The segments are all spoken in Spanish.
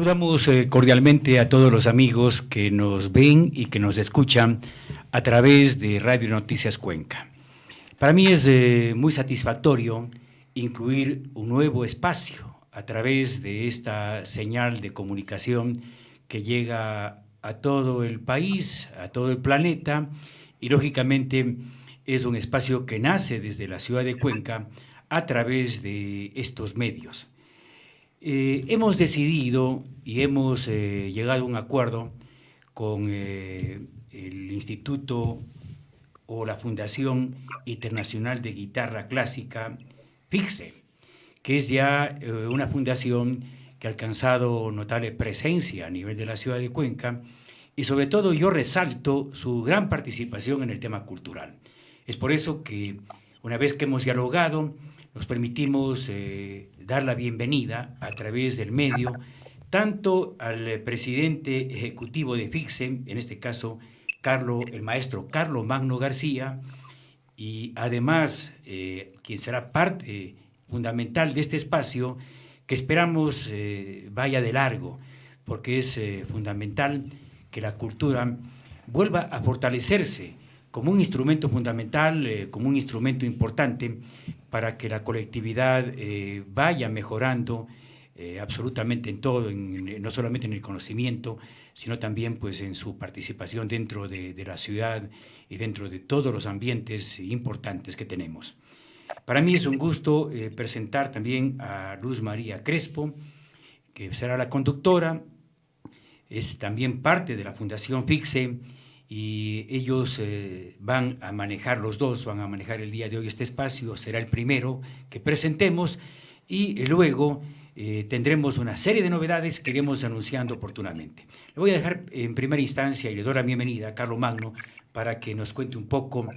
Saludamos cordialmente a todos los amigos que nos ven y que nos escuchan a través de Radio Noticias Cuenca. Para mí es muy satisfactorio incluir un nuevo espacio a través de esta señal de comunicación que llega a todo el país, a todo el planeta, y lógicamente es un espacio que nace desde la ciudad de Cuenca a través de estos medios. Hemos decidido y hemos llegado a un acuerdo con el Instituto o la Fundación Internacional de Guitarra Clásica, FICSE, que es ya una fundación que ha alcanzado notable presencia a nivel de la ciudad de Cuenca, y sobre todo yo resalto su gran participación en el tema cultural. Es por eso que una vez que hemos dialogado, nos permitimos dar la bienvenida a través del medio tanto al presidente ejecutivo de FICSE, en este caso el maestro Carlos Magno García, y además quien será parte fundamental de este espacio, que esperamos vaya de largo, porque es fundamental que la cultura vuelva a fortalecerse como un instrumento fundamental, como un instrumento importante para que la colectividad vaya mejorando absolutamente en todo, no solamente en el conocimiento, sino también pues, en su participación dentro de la ciudad y dentro de todos los ambientes importantes que tenemos. Para mí es un gusto presentar también a Luz María Crespo, que será la conductora, es también parte de la Fundación FICSE, y ellos van a manejar, los dos van a manejar el día de hoy este espacio, será el primero que presentemos, y luego tendremos una serie de novedades que iremos anunciando oportunamente. Le voy a dejar en primera instancia y le doy la bienvenida a Carlos Magno para que nos cuente un poco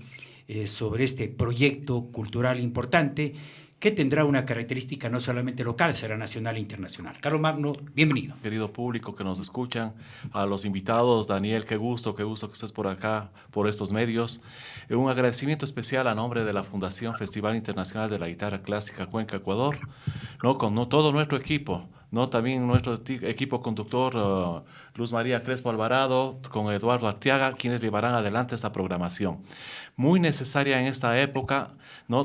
sobre este proyecto cultural importante que tendrá una característica no solamente local, será nacional e internacional. Carlos Magno, bienvenido. Querido público que nos escuchan, a los invitados, Daniel, qué gusto que estés por acá, por estos medios. Un agradecimiento especial a nombre de la Fundación Festival Internacional de la Guitarra Clásica Cuenca, Ecuador, con todo nuestro equipo, también nuestro equipo conductor, Luz María Crespo Alvarado, con Eduardo Arteaga, quienes llevarán adelante esta programación. Muy necesaria en esta época,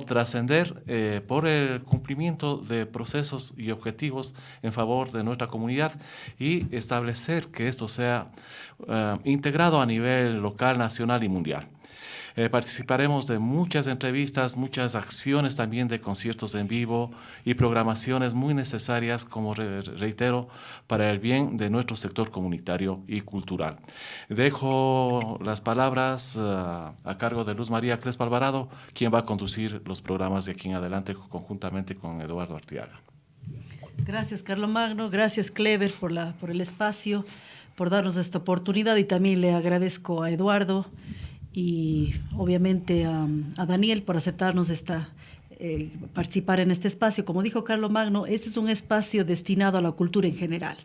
trascender por el cumplimiento de procesos y objetivos en favor de nuestra comunidad y establecer que esto sea integrado a nivel local, nacional y mundial. Participaremos de muchas entrevistas, muchas acciones también de conciertos en vivo y programaciones muy necesarias, como reitero, para el bien de nuestro sector comunitario y cultural. Dejo las palabras a cargo de Luz María Crespo Alvarado, quien va a conducir los programas de aquí en adelante conjuntamente con Eduardo Arteaga. Gracias, Carlos Magno. Gracias, Clever, por el espacio, por darnos esta oportunidad, y también le agradezco a Eduardo y obviamente a Daniel por aceptarnos participar en este espacio. Como dijo Carlos Magno, este es un espacio destinado a la cultura en general.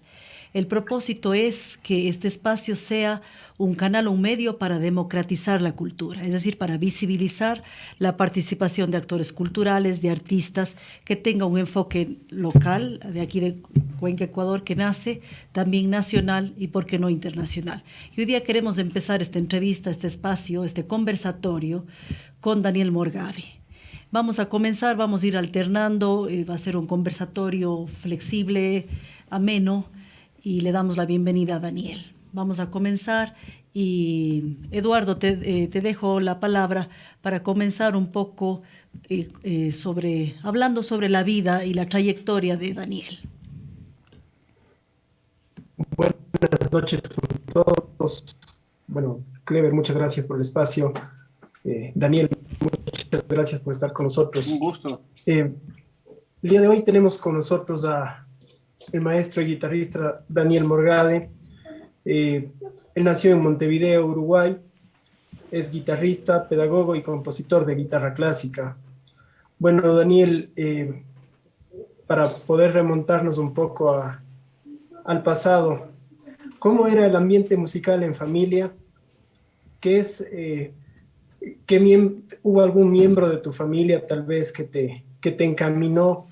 El propósito es que este espacio sea un canal, un medio para democratizar la cultura, es decir, para visibilizar la participación de actores culturales, de artistas, que tenga un enfoque local, de aquí de Cuenca, Ecuador, que nace, también nacional y, por qué no, internacional. Y hoy día queremos empezar esta entrevista, este espacio, este conversatorio con Daniel Morgade. Vamos a comenzar, vamos a ir alternando, va a ser un conversatorio flexible, ameno, y le damos la bienvenida a Daniel. Vamos a comenzar y Eduardo, te dejo la palabra para comenzar un poco hablando sobre la vida y la trayectoria de Daniel. Buenas noches a todos. Bueno, Clever, muchas gracias por el espacio. Daniel, muchas gracias por estar con nosotros. Un gusto. El día de hoy tenemos con nosotros a el maestro y guitarrista Daniel Morgade. Él nació en Montevideo, Uruguay. Es guitarrista, pedagogo y compositor de guitarra clásica. Bueno, Daniel, para poder remontarnos un poco al pasado, ¿cómo era el ambiente musical en familia? ¿Hubo algún miembro de tu familia tal vez que te encaminó,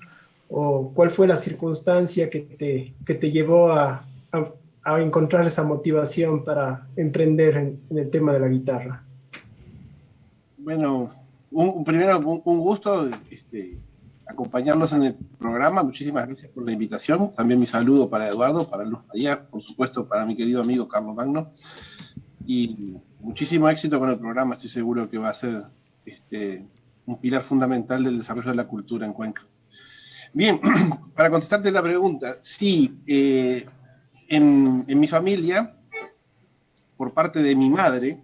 o cuál fue la circunstancia que te llevó a a, a encontrar esa motivación para emprender en el tema de la guitarra? Bueno, primero un gusto acompañarlos en el programa. Muchísimas gracias por la invitación. También mi saludo para Eduardo, para Luz María, por supuesto para mi querido amigo Carlos Magno. Y muchísimo éxito con el programa. Estoy seguro que va a ser un pilar fundamental del desarrollo de la cultura en Cuenca. Bien, para contestarte la pregunta, sí, en mi familia, por parte de mi madre,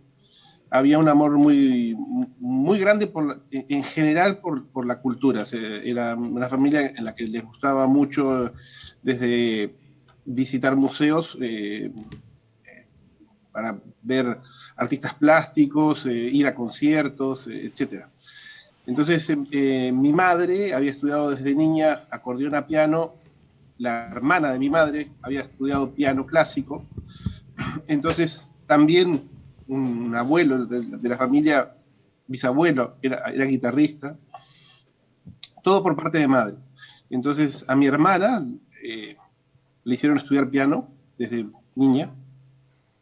había un amor muy grande en general por la cultura. O sea, era una familia en la que les gustaba mucho desde visitar museos para ver artistas plásticos, ir a conciertos, etcétera. Entonces, mi madre había estudiado desde niña acordeón a piano, la hermana de mi madre había estudiado piano clásico, entonces también un abuelo de la familia, bisabuelo, era guitarrista, todo por parte de madre. Entonces a mi hermana le hicieron estudiar piano desde niña,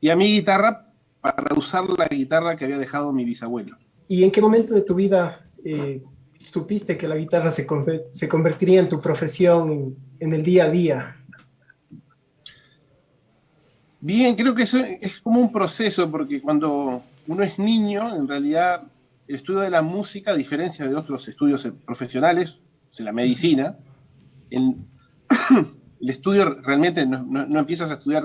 y a mi guitarra para usar la guitarra que había dejado mi bisabuelo. ¿Y en qué momento de tu vida supiste que la guitarra se convertiría en tu profesión en el día a día? Bien, creo que eso es como un proceso, porque cuando uno es niño, en realidad el estudio de la música, a diferencia de otros estudios profesionales, en la medicina, el, el estudio realmente no empiezas a estudiar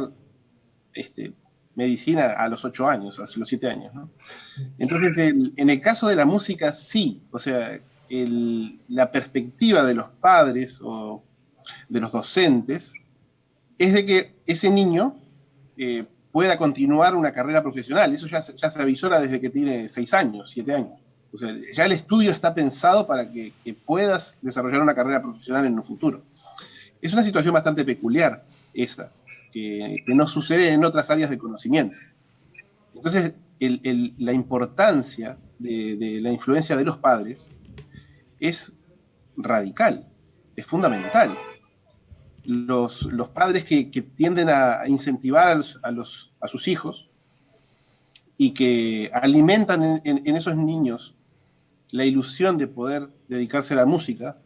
medicina a los 8 años, a los 7 años, ¿no? Entonces, en el caso de la música, sí, o sea, la perspectiva de los padres o de los docentes es de que ese niño pueda continuar una carrera profesional. Eso ya se avisora desde que tiene 6 años, 7 años. O sea, ya el estudio está pensado para que puedas desarrollar una carrera profesional en un futuro. Es una situación bastante peculiar esta, que no sucede en otras áreas de conocimiento. Entonces, la importancia de la influencia de los padres es radical, es fundamental. Los padres que tienden a incentivar a sus hijos y que alimentan en esos niños la ilusión de poder dedicarse a la música,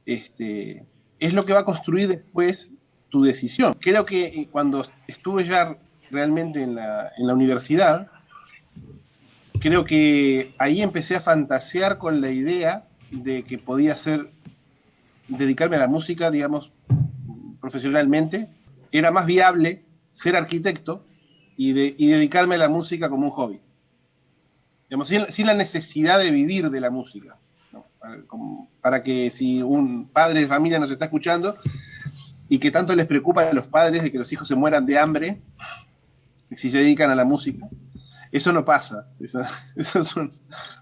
es lo que va a construir después tu decisión. Creo que cuando estuve ya realmente en la universidad, creo que ahí empecé a fantasear con la idea de que podía dedicarme a la música, digamos, profesionalmente. Era más viable ser arquitecto y dedicarme a la música como un hobby. Digamos, sin la necesidad de vivir de la música, ¿no? Para que si un padre de familia nos está escuchando y que tanto les preocupa a los padres de que los hijos se mueran de hambre si se dedican a la música, eso no pasa. Eso es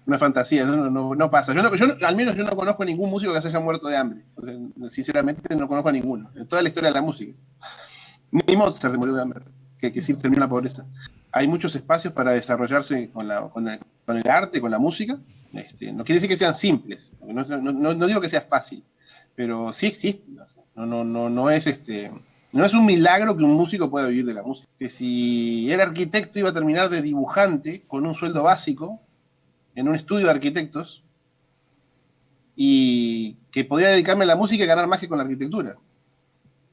una fantasía, eso no pasa. Al menos yo no conozco ningún músico que se haya muerto de hambre. O sea, sinceramente no conozco a ninguno. En toda la historia de la música. Ni Mozart se murió de hambre, que sí terminó en la pobreza. Hay muchos espacios para desarrollarse con el arte, con la música. No quiere decir que sean simples. No digo que sea fácil, pero sí existe. No es un milagro que un músico pueda vivir de la música. Que si era arquitecto iba a terminar de dibujante con un sueldo básico en un estudio de arquitectos y que podía dedicarme a la música y ganar más que con la arquitectura.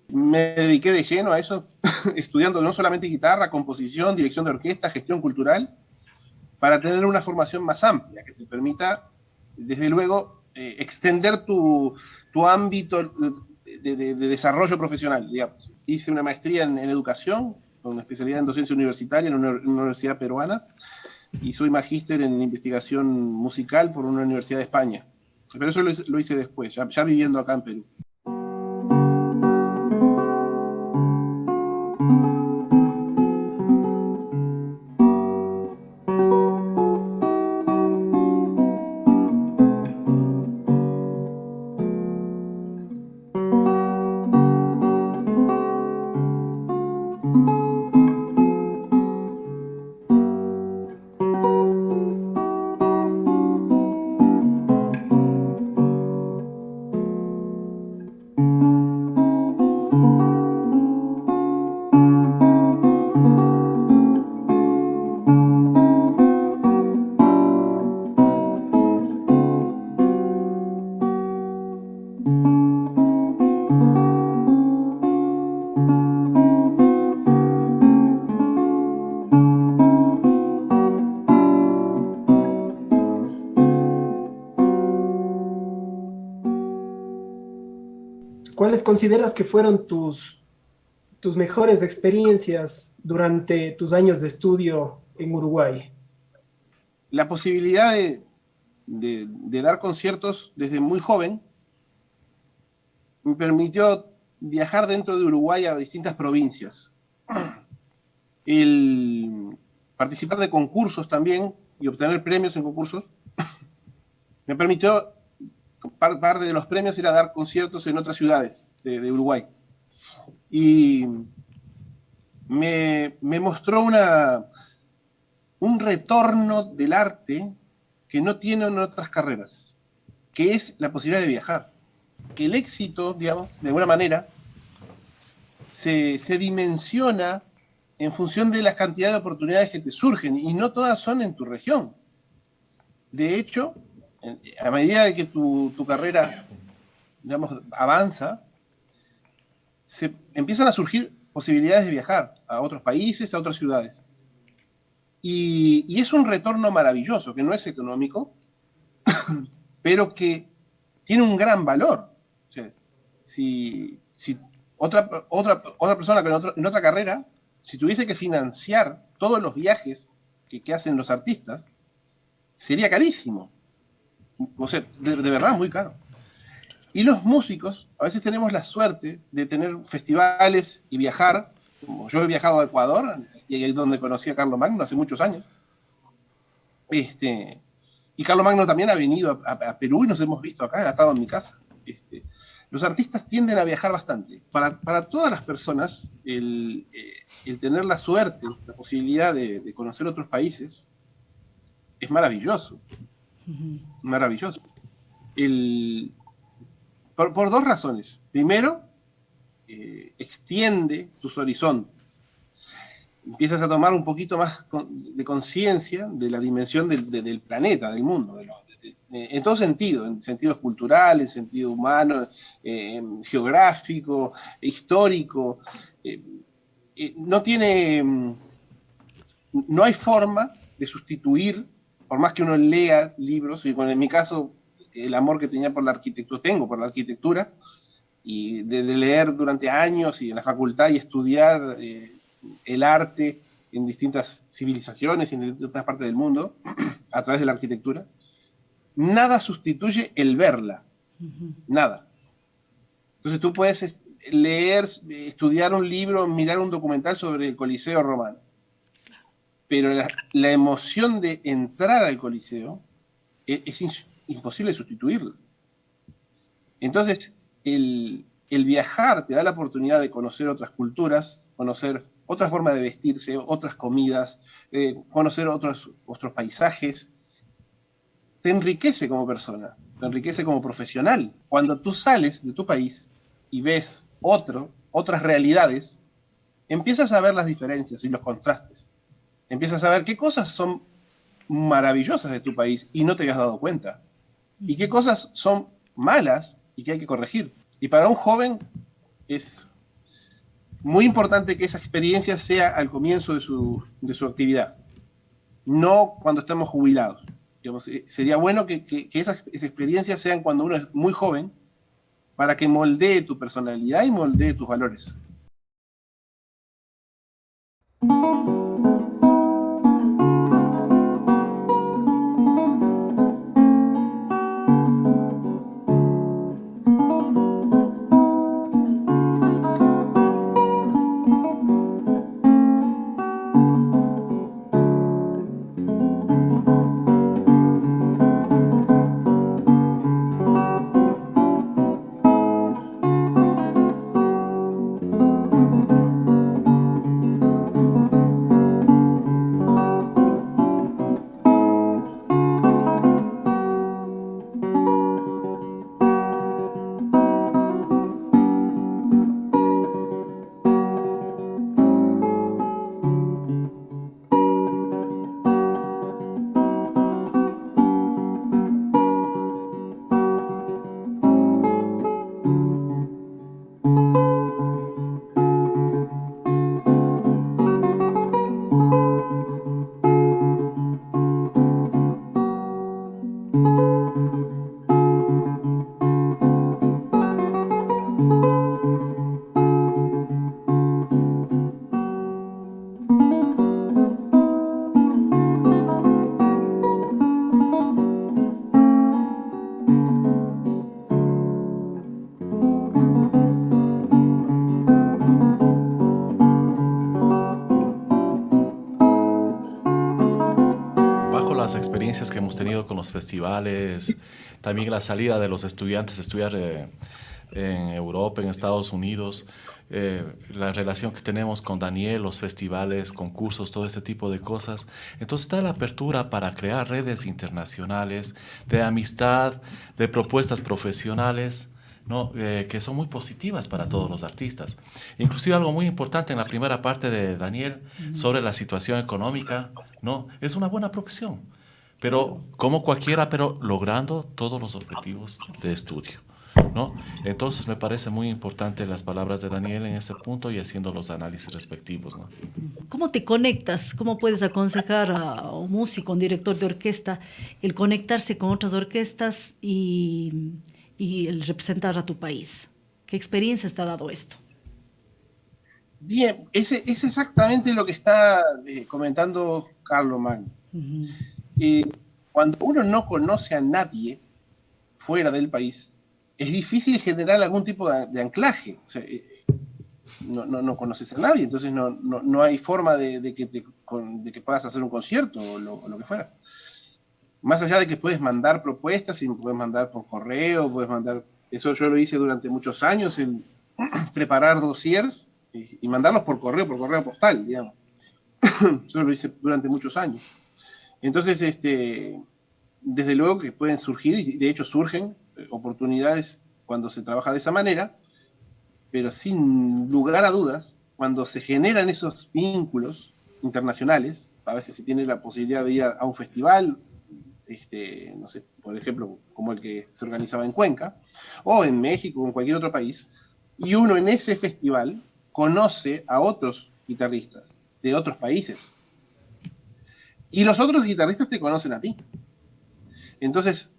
Me dediqué de lleno a eso, estudiando no solamente guitarra, composición, dirección de orquesta, gestión cultural, para tener una formación más amplia que te permita, desde luego, extender tu ámbito de desarrollo profesional, digamos. Hice una maestría en educación, con una especialidad en docencia universitaria en una universidad peruana, y soy magíster en investigación musical por una universidad de España. Pero eso lo hice después, ya viviendo acá en Perú. ¿cuáles consideras que fueron tus mejores experiencias durante tus años de estudio en Uruguay? La posibilidad de dar conciertos desde muy joven me permitió viajar dentro de Uruguay a distintas provincias. El participar de concursos también y obtener premios en concursos me permitió, parte de los premios era dar conciertos en otras ciudades de Uruguay. Y me mostró un retorno del arte que no tienen otras carreras, que es la posibilidad de viajar. El éxito, digamos, de alguna manera, se dimensiona en función de la cantidad de oportunidades que te surgen, y no todas son en tu región. De hecho, a medida de que tu carrera, digamos, avanza, se empiezan a surgir posibilidades de viajar a otros países, a otras ciudades. Y es un retorno maravilloso, que no es económico, pero que tiene un gran valor. O sea, si otra persona en otra carrera, si tuviese que financiar todos los viajes que hacen los artistas, sería carísimo. O sea, de verdad, muy caro. Y los músicos, a veces tenemos la suerte de tener festivales y viajar, como yo he viajado a Ecuador, y ahí es donde conocí a Carlos Magno hace muchos años. Y Carlos Magno también ha venido a Perú y nos hemos visto acá, ha estado en mi casa. Los artistas tienden a viajar bastante. Para todas las personas, el tener la suerte, la posibilidad de conocer otros países, es maravilloso. Maravilloso. Por dos razones. Primero, extiende tus horizontes. Empiezas a tomar un poquito más de conciencia de la dimensión del planeta, del mundo, en todo sentido, en sentido cultural, en sentido humano, geográfico, histórico. No hay forma de sustituir, por más que uno lea libros, y en mi caso, el amor que tenía por la arquitectura, tengo por la arquitectura, y de leer durante años y en la facultad y estudiar el arte en distintas civilizaciones y en distintas partes del mundo a través de la arquitectura, nada sustituye el verla, nada. Entonces tú puedes leer, estudiar un libro, mirar un documental sobre el Coliseo romano, pero la emoción de entrar al Coliseo es imposible sustituirla. Entonces, el viajar te da la oportunidad de conocer otras culturas, conocer otra forma de vestirse, otras comidas, conocer otros paisajes. Te enriquece como persona, te enriquece como profesional. Cuando tú sales de tu país y ves otras realidades, empiezas a ver las diferencias y los contrastes. Empiezas a ver qué cosas son maravillosas de tu país y no te habías dado cuenta. Y qué cosas son malas y que hay que corregir. Y para un joven es muy importante que esa experiencia sea al comienzo de su actividad, no cuando estemos jubilados. Digamos, sería bueno que esas experiencias sean cuando uno es muy joven, para que moldee tu personalidad y moldee tus valores. las experiencias que hemos tenido con los festivales, también la salida de los estudiantes a estudiar en Europa, en Estados Unidos, la relación que tenemos con Daniel, los festivales, concursos, todo ese tipo de cosas. Entonces está la apertura para crear redes internacionales de amistad, de propuestas profesionales, ¿no? Que son muy positivas para todos los artistas. Inclusive algo muy importante en la primera parte de Daniel sobre la situación económica, ¿no? Es una buena profesión, pero como cualquiera, pero logrando todos los objetivos de estudio, ¿no? Entonces me parece muy importante las palabras de Daniel en ese punto y haciendo los análisis respectivos, ¿no? ¿Cómo te conectas? ¿Cómo puedes aconsejar a un músico, un director de orquesta, el conectarse con otras orquestas y el representar a tu país? ¿Qué experiencia te ha dado esto? Bien, es exactamente lo que está comentando Carlos Magno. Ujú. Cuando uno no conoce a nadie fuera del país, es difícil generar algún tipo de anclaje. O sea, no conoces a nadie, entonces no hay forma de que puedas hacer un concierto o lo que fuera. Más allá de que puedes mandar propuestas y puedes mandar por correo, puedes mandar... Eso yo lo hice durante muchos años, el preparar dossiers y mandarlos por correo postal, digamos. Yo lo hice durante muchos años. Entonces, desde luego que pueden surgir, y de hecho surgen oportunidades cuando se trabaja de esa manera, pero sin lugar a dudas, cuando se generan esos vínculos internacionales, a veces se tiene la posibilidad de ir a un festival, no sé, por ejemplo, como el que se organizaba en Cuenca, o en México o en cualquier otro país, y uno en ese festival conoce a otros guitarristas de otros países. Y los otros guitarristas te conocen a ti. Entonces,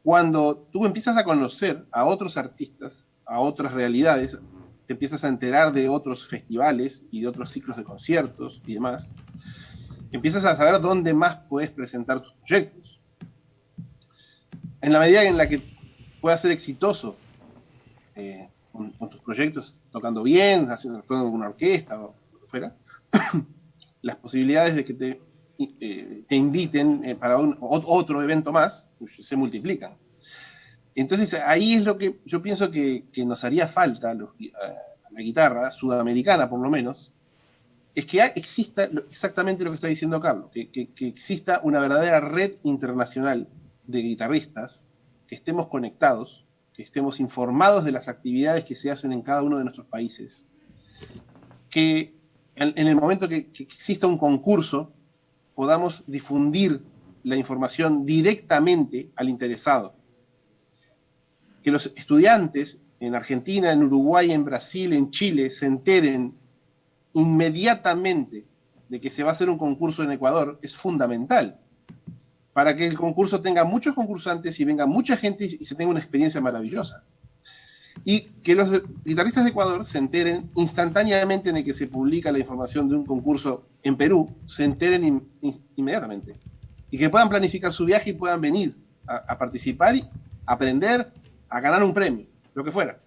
cuando tú empiezas a conocer a otros artistas, a otras realidades, te empiezas a enterar de otros festivales y de otros ciclos de conciertos y demás, empiezas a saber dónde más puedes presentar tus proyectos. En la medida en la que puedas ser exitoso con tus proyectos, tocando bien, haciendo una orquesta o lo que fuera, las posibilidades de que te inviten para otro evento más se multiplican. Entonces ahí es lo que yo pienso que nos haría falta a la guitarra sudamericana, por lo menos, es que exista exactamente lo que está diciendo Carlos, que exista una verdadera red internacional de guitarristas, que estemos conectados, que estemos informados de las actividades que se hacen en cada uno de nuestros países, que en el momento que exista un concurso podamos difundir la información directamente al interesado, que los estudiantes en Argentina, en Uruguay, en Brasil, en Chile se enteren inmediatamente de que se va a hacer un concurso en Ecuador es fundamental para que el concurso tenga muchos concursantes y venga mucha gente y se tenga una experiencia maravillosa. Y que los guitarristas de Ecuador se enteren instantáneamente de que se publica la información de un concurso en Perú, se enteren inmediatamente. Y que puedan planificar su viaje y puedan venir a participar y aprender, a ganar un premio, lo que fuera.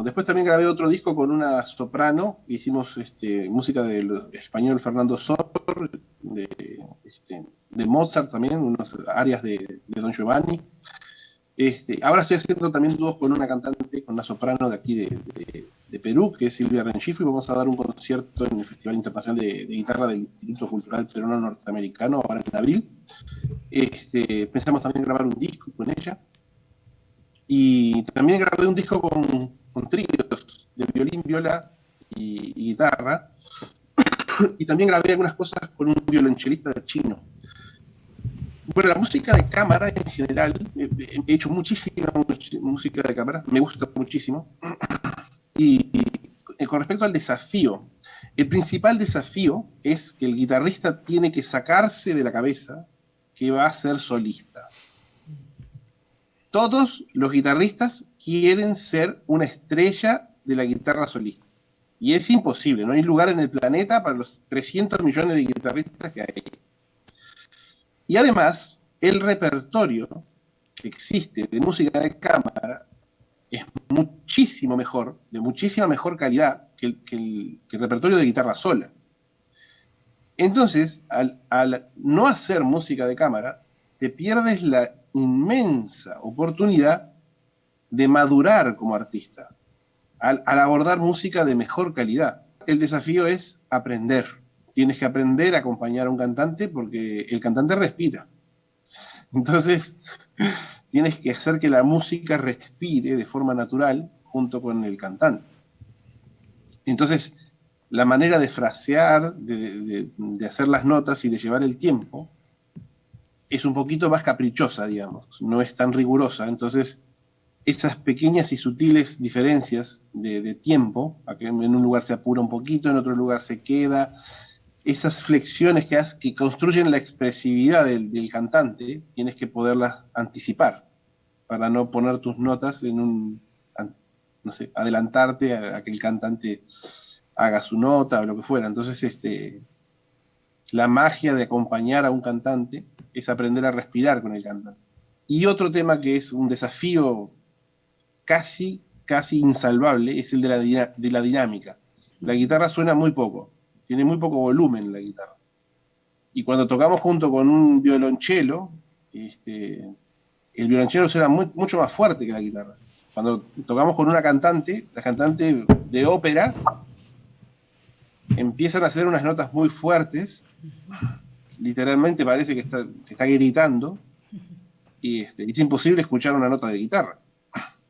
Después también grabé otro disco con una soprano, hicimos música del español Fernando Sor, de Mozart también, unas áreas de Don Giovanni. Ahora estoy haciendo también dúos con una cantante, con una soprano de aquí de Perú, que es Silvia Rengifo, y vamos a dar un concierto en el Festival Internacional de Guitarra del Instituto Cultural Peruano Norteamericano, ahora en abril. Pensamos también grabar un disco con ella. Y también grabé un disco con tríos de violín, viola y guitarra. Y también grabé algunas cosas con un violonchelista de chino. Bueno, la música de cámara en general, he hecho muchísima música de cámara, me gusta muchísimo. Y con respecto al desafío, el principal desafío es que el guitarrista tiene que sacarse de la cabeza que va a ser solista. Todos los guitarristas quieren ser una estrella de la guitarra solista. Y es imposible, no hay lugar en el planeta para los 300 millones de guitarristas que hay. Y además, el repertorio que existe de música de cámara es muchísimo mejor, de muchísima mejor calidad que el repertorio de guitarra sola. Entonces, al no hacer música de cámara, te pierdes la inmensa oportunidad de madurar como artista, al abordar música de mejor calidad. El desafío es aprender. Tienes que aprender a acompañar a un cantante porque el cantante respira. Entonces, tienes que hacer que la música respire de forma natural junto con el cantante. Entonces, la manera de frasear, de hacer las notas y de llevar el tiempo, es un poquito más caprichosa, digamos, no es tan rigurosa. Entonces, esas pequeñas y sutiles diferencias de tiempo, que en un lugar se apura un poquito, en otro lugar se queda, esas flexiones que construyen la expresividad del cantante, tienes que poderlas anticipar, para no poner tus notas no sé, adelantarte a que el cantante haga su nota o lo que fuera. Entonces, la magia de acompañar a un cantante es aprender a respirar con el cantante. Y otro tema que es un desafío casi insalvable es el de la dinámica. La guitarra suena muy poco, tiene muy poco volumen la guitarra. Y cuando tocamos junto con un violonchelo, el violonchelo suena mucho más fuerte que la guitarra. Cuando tocamos con una cantante, la cantante de ópera, empiezan a hacer unas notas muy fuertes, literalmente parece que está gritando, y es imposible escuchar una nota de guitarra.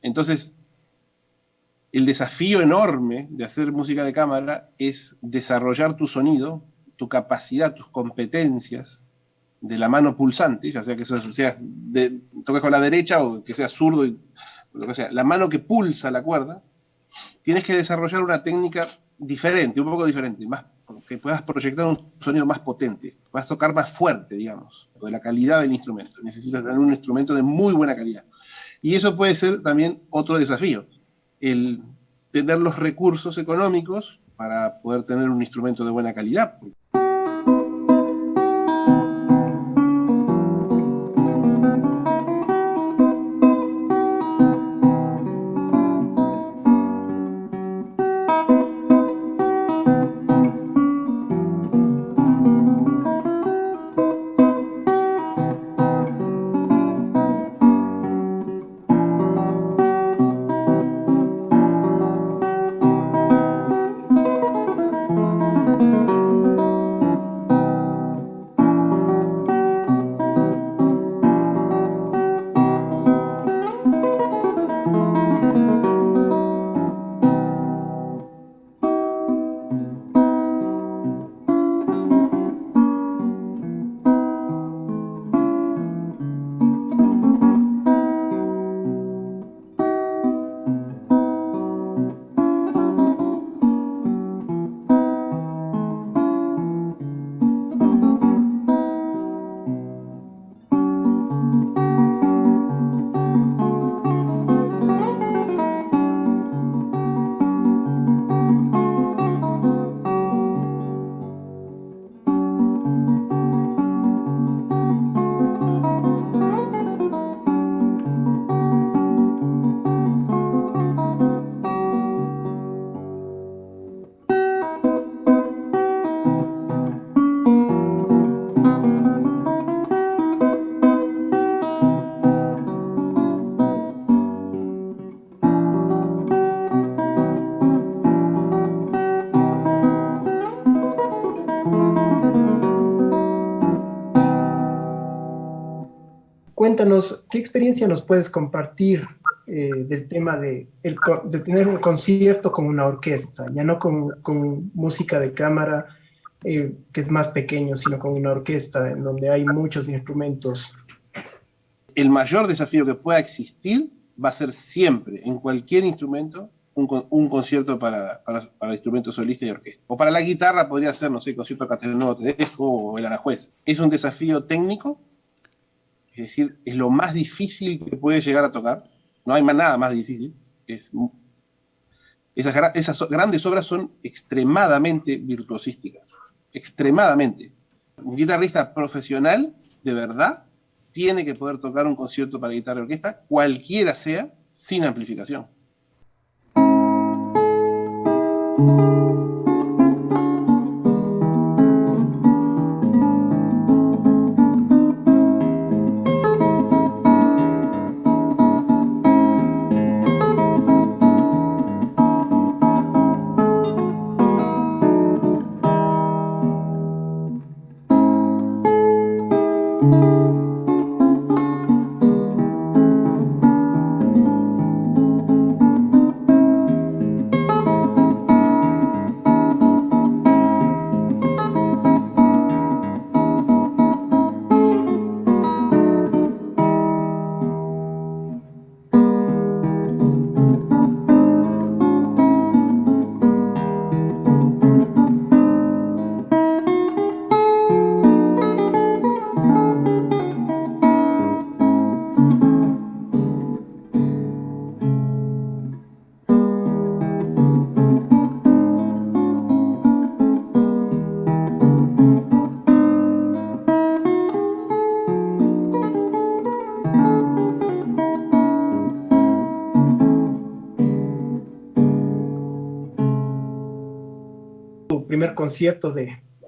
Entonces, el desafío enorme de hacer música de cámara es desarrollar tu sonido, tu capacidad, tus competencias de la mano pulsante, ya sea que toques con la derecha o que seas zurdo, lo que sea, la mano que pulsa la cuerda, tienes que desarrollar una técnica diferente, un poco diferente, más que puedas proyectar un sonido más potente, puedas tocar más fuerte, digamos, de la calidad del instrumento. Necesitas tener un instrumento de muy buena calidad. Y eso puede ser también otro desafío, el tener los recursos económicos para poder tener un instrumento de buena calidad. Cuéntanos, ¿qué experiencia nos puedes compartir del tema de tener un concierto con una orquesta, ya no con música de cámara, que es más pequeño, sino con una orquesta en donde hay muchos instrumentos? El mayor desafío que pueda existir va a ser siempre, en cualquier instrumento, un concierto para instrumento solista y orquesta. O para la guitarra podría ser, no sé, concierto Castelnuovo Tedesco o el Aranjuez. Es un desafío técnico, es decir, es lo más difícil que puede llegar a tocar. No hay nada más difícil. Esas grandes obras son extremadamente virtuosísticas. Extremadamente. Un guitarrista profesional, de verdad, tiene que poder tocar un concierto para guitarra y orquesta, cualquiera sea, sin amplificación.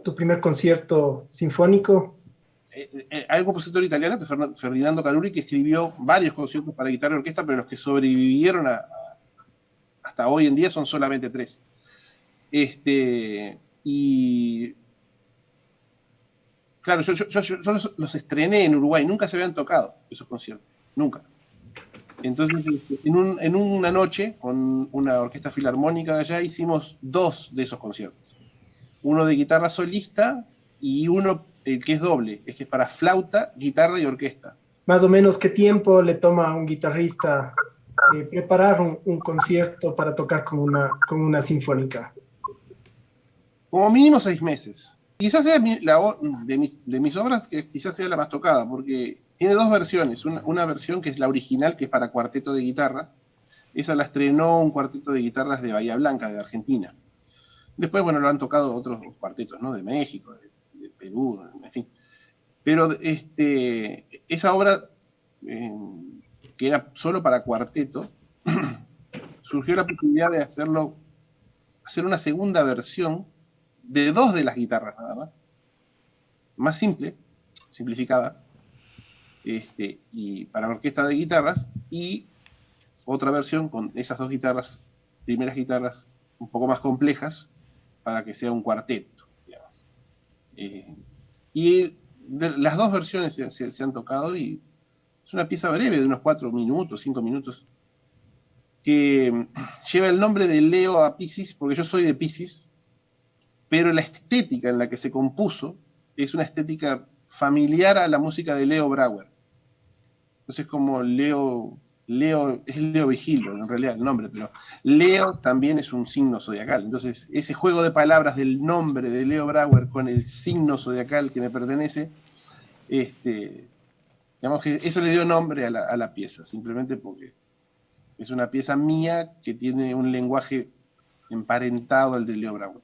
Tu primer concierto sinfónico? Hay un compositor italiano, que es Ferdinando Carulli, que escribió varios conciertos para guitarra y orquesta, pero los que sobrevivieron hasta hoy en día son solamente 3. Y claro, yo los estrené en Uruguay, nunca se habían tocado esos conciertos, nunca. Entonces, en una noche, con una orquesta filarmónica de allá, hicimos 2 de esos conciertos. Uno de guitarra solista y uno que es doble, es que es para flauta, guitarra y orquesta. Más o menos, ¿qué tiempo le toma a un guitarrista preparar un concierto para tocar con una sinfónica? Como mínimo 6 meses. Quizás sea de mis obras, que quizás sea la más tocada, porque tiene 2 versiones. Una versión que es la original, que es para cuarteto de guitarras. Esa la estrenó un cuarteto de guitarras de Bahía Blanca, de Argentina. Después, bueno, lo han tocado otros cuartetos, ¿no? De México, de Perú, en fin. Pero esa obra, que era solo para cuarteto, surgió la posibilidad de hacer una segunda versión de 2 de las guitarras nada más simple, simplificada, y para orquesta de guitarras, y otra versión con esas 2 guitarras, primeras guitarras un poco más complejas, para que sea un cuarteto, digamos. Y las 2 versiones se han tocado, y es una pieza breve de unos 4 minutos, 5 minutos, que lleva el nombre de Leo a Piscis, porque yo soy de Piscis, pero la estética en la que se compuso es una estética familiar a la música de Leo Brauer. Entonces, como Leo es Leo Vigilio, en realidad el nombre, pero Leo también es un signo zodiacal. Entonces, ese juego de palabras del nombre de Leo Brauer con el signo zodiacal que me pertenece, digamos que eso le dio nombre a la pieza, simplemente porque es una pieza mía que tiene un lenguaje emparentado al de Leo Brauer.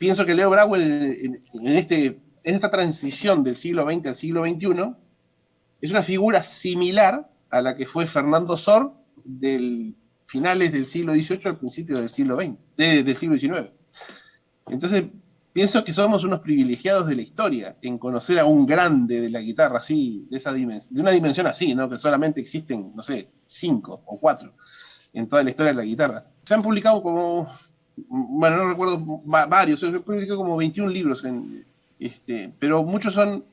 pienso que Leo Brauer en esta transición del siglo XX al siglo XXI es una figura similar a la que fue Fernando Sor del finales del siglo XVIII al principio del siglo XX, del siglo XIX. Entonces, pienso que somos unos privilegiados de la historia en conocer a un grande de la guitarra así, de una dimensión así, ¿no? Que solamente existen, no sé, 5 o 4 en toda la historia de la guitarra. Se han publicado como, bueno, no recuerdo, varios, se han publicado como 21 libros, pero muchos son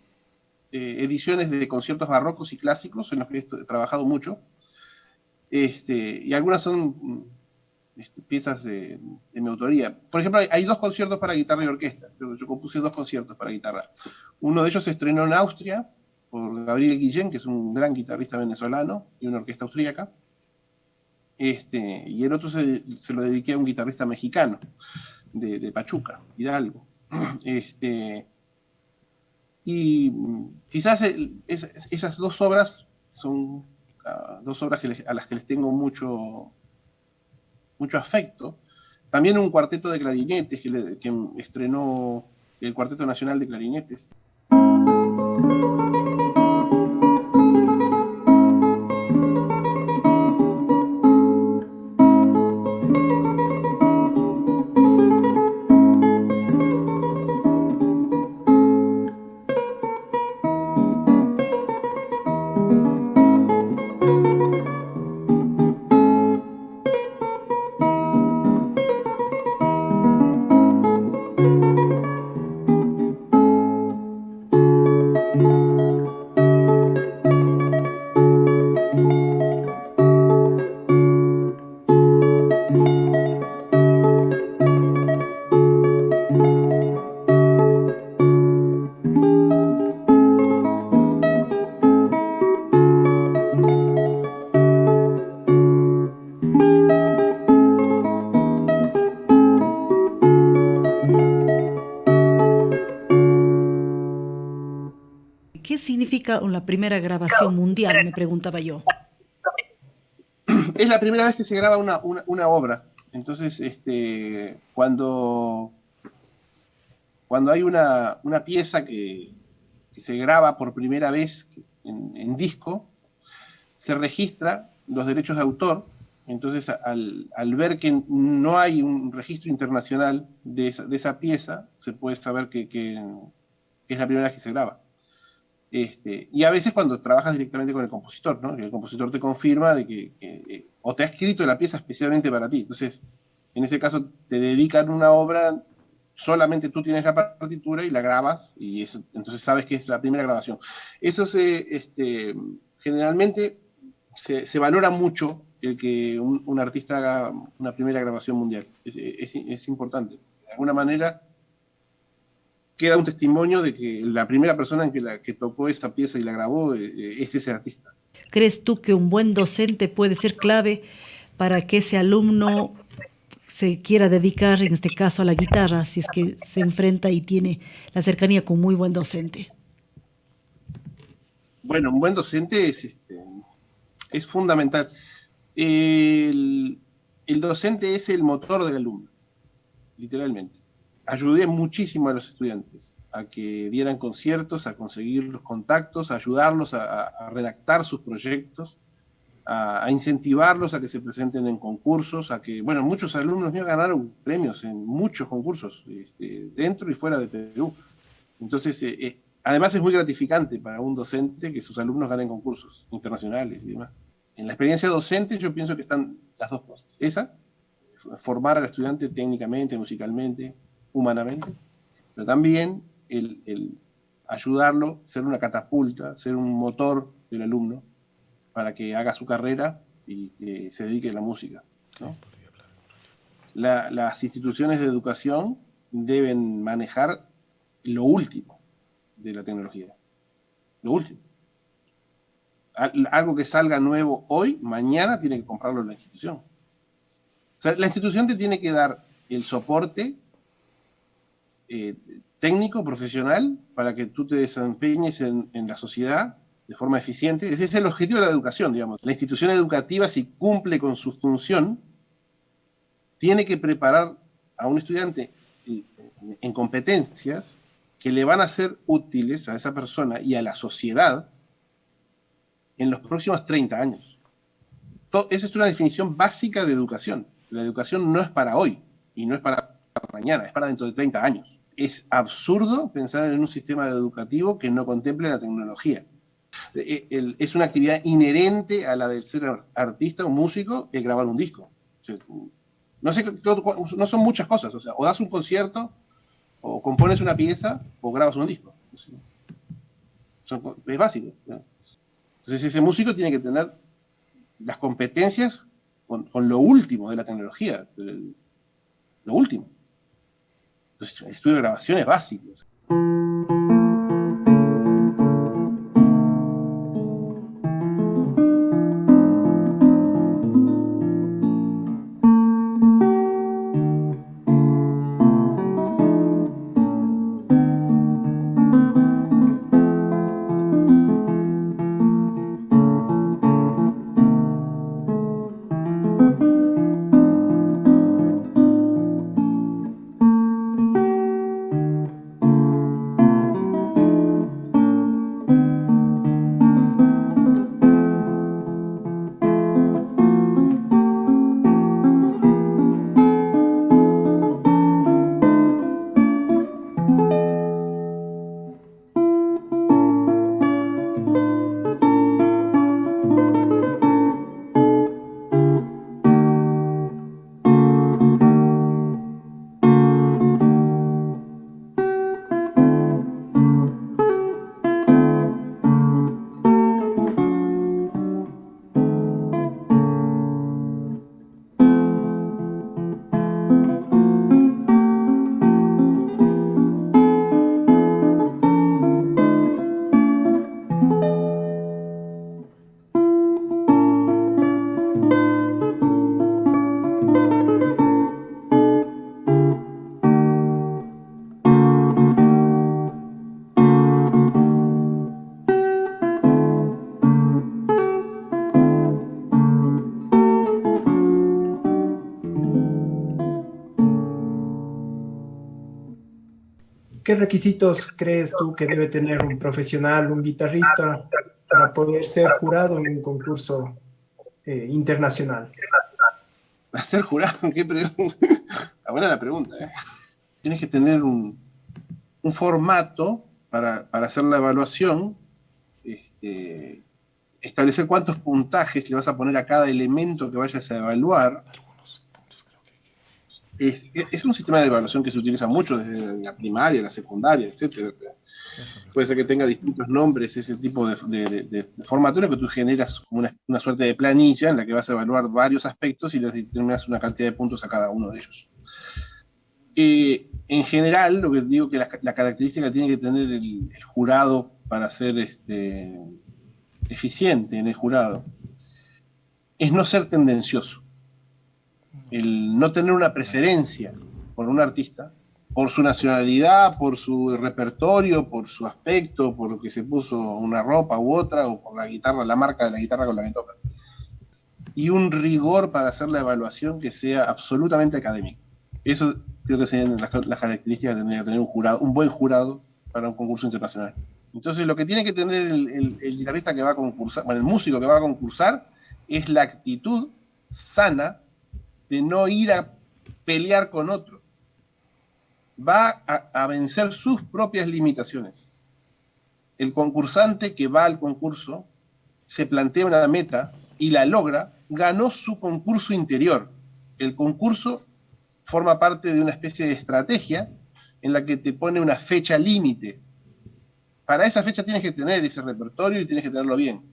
ediciones de conciertos barrocos y clásicos, en los que he trabajado mucho, y algunas son piezas de mi autoría. Por ejemplo, hay 2 conciertos para guitarra y orquesta. Yo compuse 2 conciertos para guitarra. Uno de ellos se estrenó en Austria por Gabriel Guillén, que es un gran guitarrista venezolano y una orquesta austríaca. Y el otro se lo dediqué a un guitarrista mexicano de Pachuca, Hidalgo. Y quizás esas 2 obras son 2 obras a las que les tengo mucho afecto. También un cuarteto de clarinetes que estrenó el Cuarteto Nacional de Clarinetes. ¿Qué significa la primera grabación mundial? Me preguntaba yo. Es la primera vez que se graba una obra. Entonces, cuando hay una pieza que se graba por primera vez en disco, se registra los derechos de autor. Entonces, al ver que no hay un registro internacional de esa pieza, se puede saber que es la primera vez que se graba. Y a veces cuando trabajas directamente con el compositor, ¿no? Que el compositor te confirma de que o te ha escrito la pieza especialmente para ti. Entonces, en ese caso te dedican una obra, solamente tú tienes la partitura y la grabas, y entonces sabes que es la primera grabación. Eso generalmente se valora mucho el que un artista haga una primera grabación mundial. Es importante. De alguna manera queda un testimonio de que la primera persona en que tocó esa pieza y la grabó es ese artista. ¿Crees tú que un buen docente puede ser clave para que ese alumno se quiera dedicar, en este caso, a la guitarra, si es que se enfrenta y tiene la cercanía con muy buen docente? Bueno, un buen docente es fundamental. El docente es el motor del alumno, literalmente. Ayudé muchísimo a los estudiantes a que dieran conciertos, a conseguir los contactos, a ayudarlos a redactar sus proyectos, a incentivarlos a que se presenten en concursos, bueno, muchos alumnos míos ganaron premios en muchos concursos, dentro y fuera de Perú. Entonces, además es muy gratificante para un docente que sus alumnos ganen concursos internacionales y demás. En la experiencia docente yo pienso que están las 2 cosas. Esa, formar al estudiante técnicamente, musicalmente, humanamente, pero también el ayudarlo, ser una catapulta, ser un motor del alumno para que haga su carrera y que se dedique a la música, ¿no? Las instituciones de educación deben manejar lo último de la tecnología, lo último. Algo que salga nuevo hoy, mañana tiene que comprarlo la institución. O sea, la institución te tiene que dar el soporte técnico, profesional, para que tú te desempeñes en la sociedad de forma eficiente. Ese es el objetivo de la educación, digamos. La institución educativa, si cumple con su función, tiene que preparar a un estudiante en competencias que le van a ser útiles a esa persona y a la sociedad en los próximos 30 años. Esa es una definición básica de educación. La educación no es para hoy y no es para mañana, es para dentro de 30 años. Es absurdo pensar en un sistema educativo que no contemple la tecnología. Es una actividad inherente a la del ser artista o músico, el grabar un disco. O sea, no son muchas cosas, o sea, o das un concierto, o compones una pieza, o grabas un disco. Es básico, ¿no? Entonces ese músico tiene que tener las competencias con lo último de la tecnología, lo último. Entonces el estudio de grabación es básico. ¿Qué requisitos crees tú que debe tener un profesional, un guitarrista, para poder ser jurado en un concurso internacional? ¿Va a ser jurado? ¿Qué pregunta? Buena la pregunta, ¿eh? Tienes que tener un formato para hacer la evaluación, establecer cuántos puntajes le vas a poner a cada elemento que vayas a evaluar. Es un sistema de evaluación que se utiliza mucho desde la primaria, la secundaria, etc. Puede ser que tenga distintos nombres, ese tipo de formatura que tú generas como una suerte de planilla en la que vas a evaluar varios aspectos y les determinas una cantidad de puntos a cada uno de ellos. En general, lo que digo que la característica que tiene que tener el jurado para ser eficiente en el jurado es no ser tendencioso. El no tener una preferencia por un artista, por su nacionalidad, por su repertorio, por su aspecto, por lo que se puso una ropa u otra, o por la guitarra, la marca de la guitarra con la que toca. Y un rigor para hacer la evaluación que sea absolutamente académico. Eso creo que serían las características que tendría que tener un buen jurado para un concurso internacional. Entonces lo que tiene que tener el guitarrista que va a concursar, bueno, el músico que va a concursar, es la actitud sana de no ir a pelear con otro. Va a vencer sus propias limitaciones. El concursante que va al concurso se plantea una meta y la logra, ganó su concurso interior. El concurso forma parte de una especie de estrategia en la que te pone una fecha límite. Para esa fecha tienes que tener ese repertorio y tienes que tenerlo bien.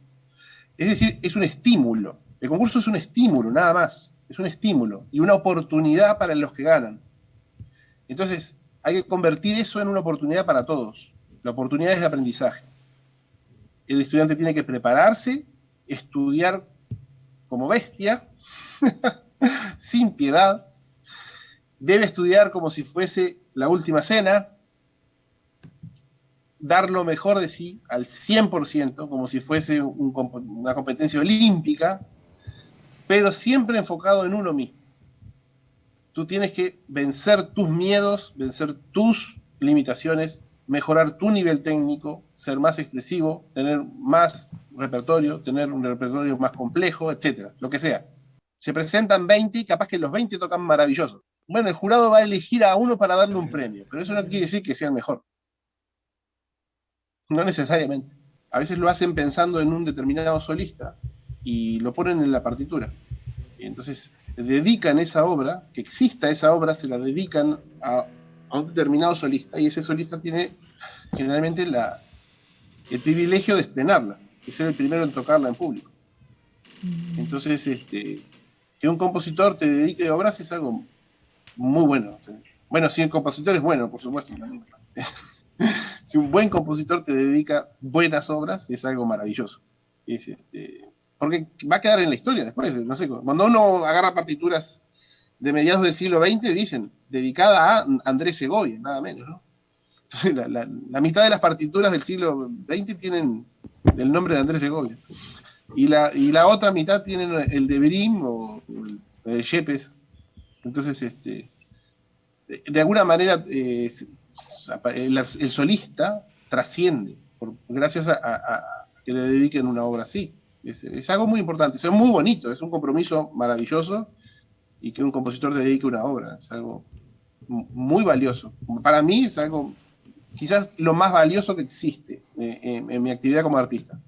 Es decir, es un estímulo. El concurso es un estímulo, nada más. Es un estímulo y una oportunidad para los que ganan. Entonces, hay que convertir eso en una oportunidad para todos. La oportunidad es de aprendizaje. El estudiante tiene que prepararse, estudiar como bestia, sin piedad. Debe estudiar como si fuese la última cena, dar lo mejor de sí al 100%, como si fuese una competencia olímpica, pero siempre enfocado en uno mismo. Tú tienes que vencer tus miedos, vencer tus limitaciones, mejorar tu nivel técnico, ser más expresivo, tener más repertorio, tener un repertorio más complejo, etcétera, lo que sea. Se presentan 20 y capaz que los 20 tocan maravilloso. Bueno, el jurado va a elegir a uno para darle un premio, pero eso no quiere decir que sea el mejor. No necesariamente. A veces lo hacen pensando en un determinado solista y lo ponen en la partitura. Y entonces dedican esa obra, que exista esa obra, se la dedican a un determinado solista, y ese solista tiene generalmente el privilegio de estrenarla, de ser el primero en tocarla en público. Entonces, que un compositor te dedique obras es algo muy bueno. Bueno, si el compositor es bueno, por supuesto. Si un buen compositor te dedica buenas obras, es algo maravilloso. Porque va a quedar en la historia después. No sé, cuando uno agarra partituras de mediados del siglo XX, dicen, dedicada a Andrés Segovia, nada menos, ¿no? Entonces, la mitad de las partituras del siglo XX tienen el nombre de Andrés Segovia. Y la otra mitad tienen el de Brim o el de Yepes. Entonces, de alguna manera, el solista trasciende, gracias a que le dediquen una obra así. Es algo muy importante, es muy bonito, es un compromiso maravilloso, y que un compositor le dedique una obra, es algo muy valioso. Para mí es algo, quizás lo más valioso que existe en mi actividad como artista.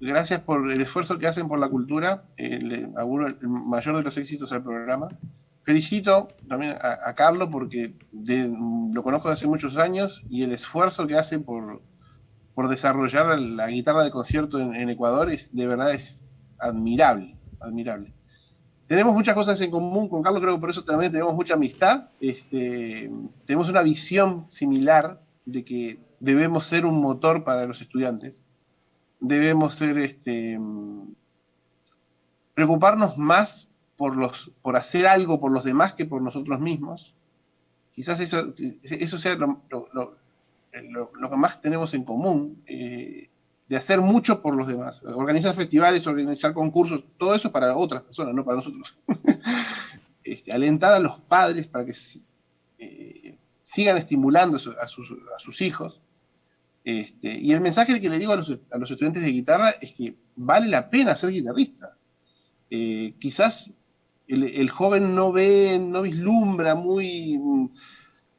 Gracias por el esfuerzo que hacen por la cultura. Le auguro el mayor de los éxitos al programa. Felicito también a Carlos porque lo conozco desde hace muchos años, y el esfuerzo que hace por desarrollar la guitarra de concierto en Ecuador de verdad es admirable, admirable. Tenemos muchas cosas en común con Carlos, creo que por eso también tenemos mucha amistad. Tenemos una visión similar de que debemos ser un motor para los estudiantes. Debemos ser, preocuparnos más por hacer algo por los demás que por nosotros mismos. Quizás eso sea lo que más tenemos en común, de hacer mucho por los demás. Organizar festivales, organizar concursos, todo eso para otras personas, no para nosotros. Alentar a los padres para que sigan estimulando a sus hijos. Y el mensaje que le digo a los estudiantes de guitarra es que vale la pena ser guitarrista. Quizás el joven no vislumbra muy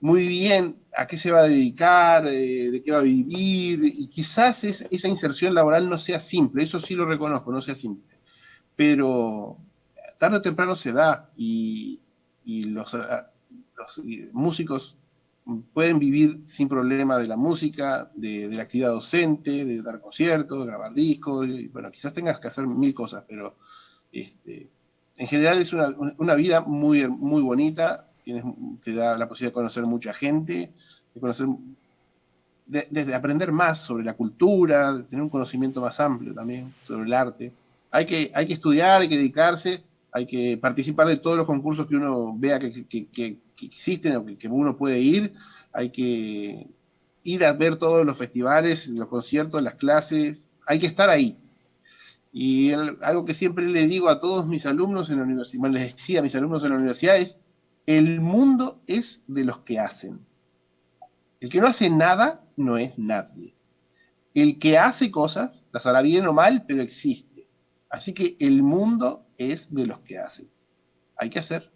muy bien a qué se va a dedicar, de qué va a vivir, y quizás esa inserción laboral no sea simple, eso sí lo reconozco, no sea simple, pero tarde o temprano se da y los músicos pueden vivir sin problema de la música, de la actividad docente, de dar conciertos, de grabar discos, y, bueno, quizás tengas que hacer mil cosas, pero en general es una vida muy, muy bonita, te da la posibilidad de conocer mucha gente, de conocer, desde aprender más sobre la cultura, de tener un conocimiento más amplio también sobre el arte. Hay que estudiar, hay que dedicarse, hay que participar de todos los concursos que uno vea que existen o que uno puede ir, hay que ir a ver todos los festivales, los conciertos, las clases, hay que estar ahí. Y algo que siempre le digo a todos mis alumnos en la universidad, bueno, les decía a mis alumnos en la universidad es, el mundo es de los que hacen. El que no hace nada no es nadie. El que hace cosas, las hará bien o mal, pero existe. Así que el mundo es de los que hacen. Hay que hacer.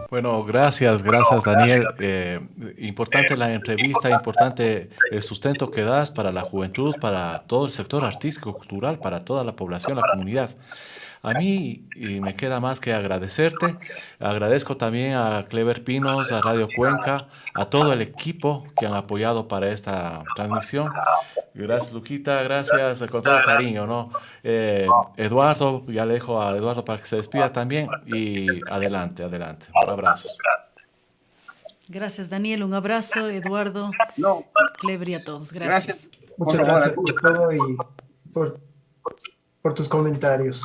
Bueno, gracias Daniel. Importante la entrevista, importante el sustento que das para la juventud, para todo el sector artístico, cultural, para toda la población, la comunidad. A mí me queda más que agradecerte. Agradezco también a Clever Pinos, a Radio Cuenca, a todo el equipo que han apoyado para esta transmisión. Gracias, Luquita, gracias con todo cariño, ¿no? Eduardo, ya le dejo a Eduardo para que se despida también y adelante, adelante. Abrazos. Gracias, Daniel. Un abrazo, Eduardo, No, Clever y a todos. gracias. Gracias. Muchas gracias por todo y por tus comentarios.